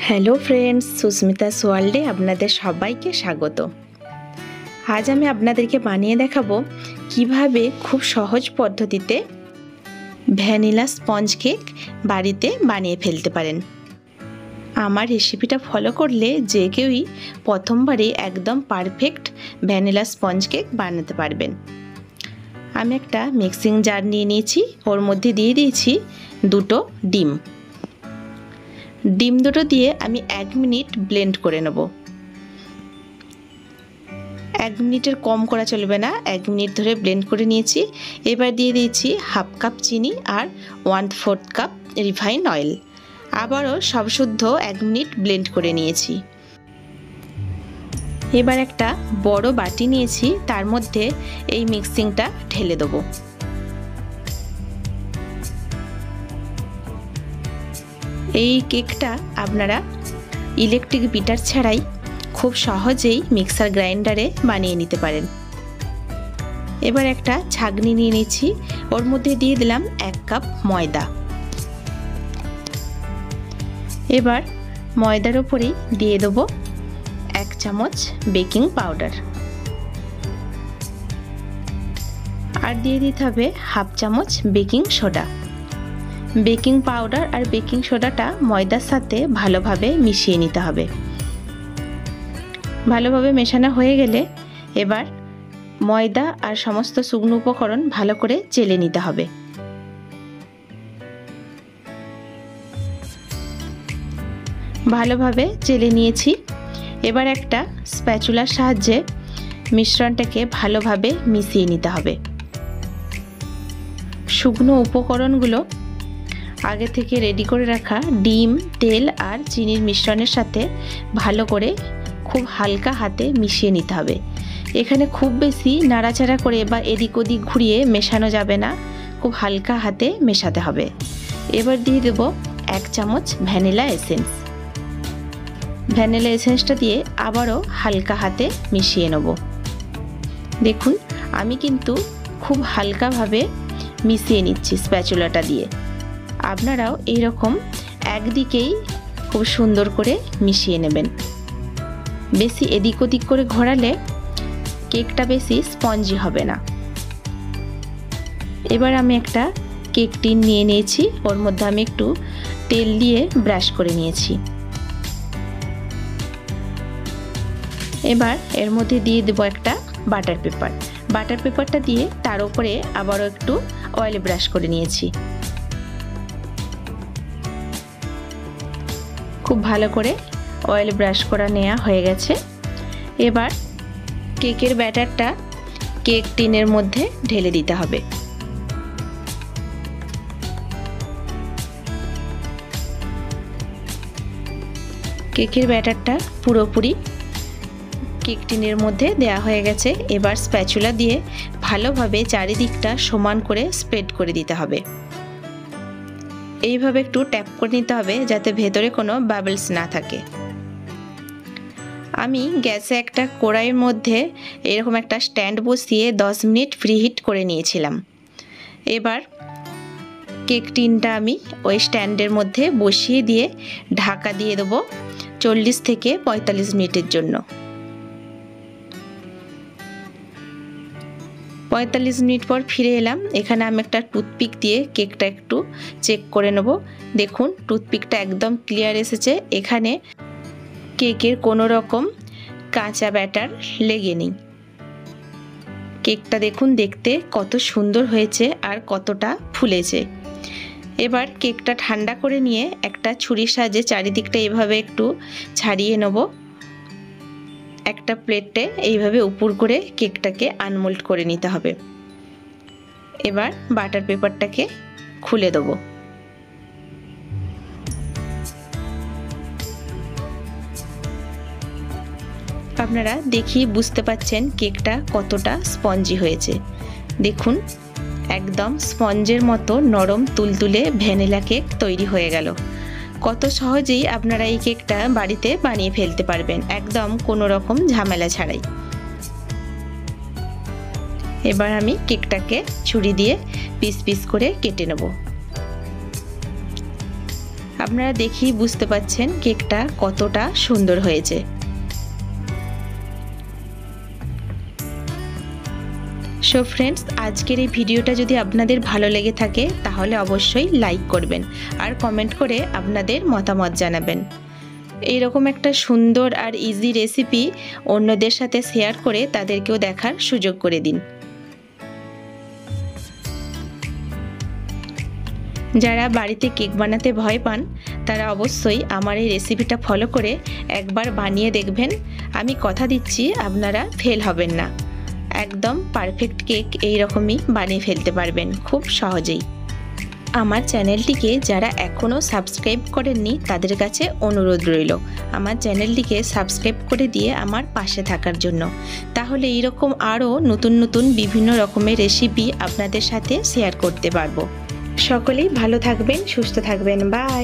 Hello friends, Susmita's ওয়ার্ল্ডে আপনাদের সবাইকে স্বাগত। আজ আমি আপনাদেরকে বানিয়ে দেখাবো কিভাবে খুব সহজ পদ্ধতিতে ভ্যানিলা স্পঞ্জ কেক বাড়িতে বানিয়ে ফেলতে পারেন। আমার রেসিপিটা ফলো করলে যে কেউই প্রথমবারই একদম পারফেক্ট ভ্যানিলা স্পঞ্জ কেক বানাতে পারবেন। আমি একটা মিক্সিং জার নিয়ে নিয়েছি, ওর মধ্যে দিয়ে দিয়েছি দুটো ডিম দুটো দিয়ে আমি 1 মিনিট ব্লেন্ড করে নেব। 1 মিনিটের কম করা চলবে না, 1 মিনিট ধরে ব্লেন্ড করে নিয়েছি। এবার দিয়ে দিয়েছি 1/2 কাপ চিনি আর 1/4 কাপ রিফাইন্ড অয়েল। আবারও সব শুদ্ধ 1 মিনিট ব্লেন্ড করে নিয়েছি। এবার একটা বড় বাটি নিয়েছি, তার মধ্যে এই মিক্সিংটা ঢেলে দেবো। এই কেকটা আপনারা ইলেকট্রিক বিটার ছাড়াই খুব সহজেই মিক্সার গ্রাইন্ডারে বানিয়ে নিতে পারেন। এবার একটা ছাঁকনি নিয়ে নিচ্ছি, ওর মধ্যে দিয়ে দিলাম 1 কাপ ময়দা। এবার ময়দার ওপরেই দিয়ে দেবো 1 চামচ বেকিং পাউডার, আর দিয়ে দিতে হবে 1/2 চামচ বেকিং সোডা। বেকিং পাউডার আর বেকিং সোডাটা ময়দার সাথে ভালোভাবে মিশিয়ে নিতে হবে। ভালোভাবে মেশানো হয়ে গেলে এবার ময়দা আর সমস্ত শুকনো উপকরণ ভালো করে চেলে নিতে হবে। ভালোভাবে চেলে নিয়েছি। এবার একটা স্প্যাচুলার সাহায্যে মিশ্রণটাকে ভালোভাবে মিশিয়ে নিতে হবে। শুকনো উপকরণগুলো আগে থেকে রেডি করে রাখা ডিম, তেল আর চিনির মিশ্রণের সাথে ভালো করে খুব হালকা হাতে মিশিয়ে নিতে হবে। এখানে খুব বেশি নাড়াচাড়া করে বা এদিক ওদিক ঘুরিয়ে মেশানো যাবে না, খুব হালকা হাতে মেশাতে হবে। এবার দিয়ে দেব 1 চামচ ভ্যানিলা এসেন্স। ভ্যানিলা এসেন্সটা দিয়ে আবারও হালকা হাতে মিশিয়ে নেব। দেখুন, আমি কিন্তু খুব হালকাভাবে মিশিয়ে নিচ্ছি স্প্যাচুলাটা দিয়ে। আপনারাও এইরকম একদিকেই খুব সুন্দর করে মিশিয়ে নেবেন। বেশি এদিক ওদিক করে ঘোরালে কেকটা বেশি স্পঞ্জি হবে না। এবার আমি একটা কেক টিন নিয়ে নিয়েছি, ওর মধ্যে আমি একটু তেল দিয়ে ব্রাশ করে নিয়েছি। এবার এর মধ্যে দিয়ে দেবো একটা বাটার পেপার। বাটার পেপারটা দিয়ে তার উপরে আবারও একটু অয়েল ব্রাশ করে নিয়েছি। খুব ভালো করে অয়েল ব্রাশ করা নেওয়া হয়ে গেছে। এবার কেকের ব্যাটারটা কেক টিনের মধ্যে ঢেলে দিতে হবে। কেকের ব্যাটারটা পুরোপুরি কেক টিনের মধ্যে দেওয়া হয়ে গেছে। এবার স্প্যাচুলা দিয়ে ভালোভাবে চারিদিকটা সমান করে স্প্রেড করে দিতে হবে। এইভাবে একটু ট্যাপ করে নিতে হবে যাতে ভেতরে কোনো বাবলস না থাকে। আমি গ্যাসে একটা কড়াইয়ের মধ্যে এরকম একটা স্ট্যান্ড বসিয়ে 10 মিনিট প্রিহিট করে নিয়েছিলাম। এবার কেক টিনটা আমি ওই স্ট্যান্ডের মধ্যে বসিয়ে দিয়ে ঢাকা দিয়ে দেবো 40 থেকে 45 মিনিটের জন্য। 45 মিনিট পর ফিরে এলাম। এখানে আমি একটা টুথপিক দিয়ে কেকটা একটু চেক করে নেব। দেখুন, টুথপিকটা একদম ক্লিয়ার এসেছে। এখানে কেকের কোনো রকম কাঁচা ব্যাটার লেগে নেই। কেকটা দেখুন দেখতে কত সুন্দর হয়েছে আর কতটা ফুলেছে। এবার কেকটা ঠান্ডা করে নিয়ে একটা ছুরির সাহায্যে চারিদিকটা এইভাবে একটু ছাড়িয়ে নেব। একটা প্লেটে এইভাবে উপর করে কেকটাকে আনমোল্ড করে নিতে হবে। এবার বাটার পেপারটাকে খুলে দেব। আপনারা দেখেই বুঝতে পাচ্ছেন কেকটা কতটা স্পঞ্জি হয়েছে। দেখুন, একদম স্পঞ্জের মতো নরম তুলতুলে ভ্যানিলা কেক তৈরি হয়ে গেল। কত সহজেই আপনারা এই কেকটা বাড়িতে বানিয়ে ফেলতে পারবেন, একদম কোনো রকম ঝামেলা ছাড়াই। এবার আমি কেকটাকে ছুরি দিয়ে পিস পিস করে কেটে নেব। আপনারা দেখেই বুঝতে পাচ্ছেন কেকটা কতটা সুন্দর হয়েছে। সো ফ্রেন্ডস, আজকের এই ভিডিওটা যদি আপনাদের ভালো লেগে থাকে তাহলে অবশ্যই লাইক করবেন আর কমেন্ট করে আপনাদের মতামত জানাবেন। এইরকম একটা সুন্দর আর ইজি রেসিপি অন্যদের সাথে শেয়ার করে তাদেরকেও দেখার সুযোগ করে দিন। যারা বাড়িতে কেক বানাতে ভয় পান তারা অবশ্যই আমার এই রেসিপিটা ফলো করে একবার বানিয়ে দেখবেন। আমি কথা দিচ্ছি আপনারা ফেল হবেন না। একদম পারফেক্ট কেক এই রকমই বানিয়ে ফেলতে পারবেন খুব সহজেই। আমার চ্যানেলটিকে যারা এখনও সাবস্ক্রাইব করেননি তাদের কাছে অনুরোধ রইল আমার চ্যানেলটিকে সাবস্ক্রাইব করে দিয়ে আমার পাশে থাকার জন্য। তাহলে এইরকম আরও নতুন নতুন বিভিন্ন রকমের রেসিপি আপনাদের সাথে শেয়ার করতে পারবো। সকলেই ভালো থাকবেন, সুস্থ থাকবেন। বাই।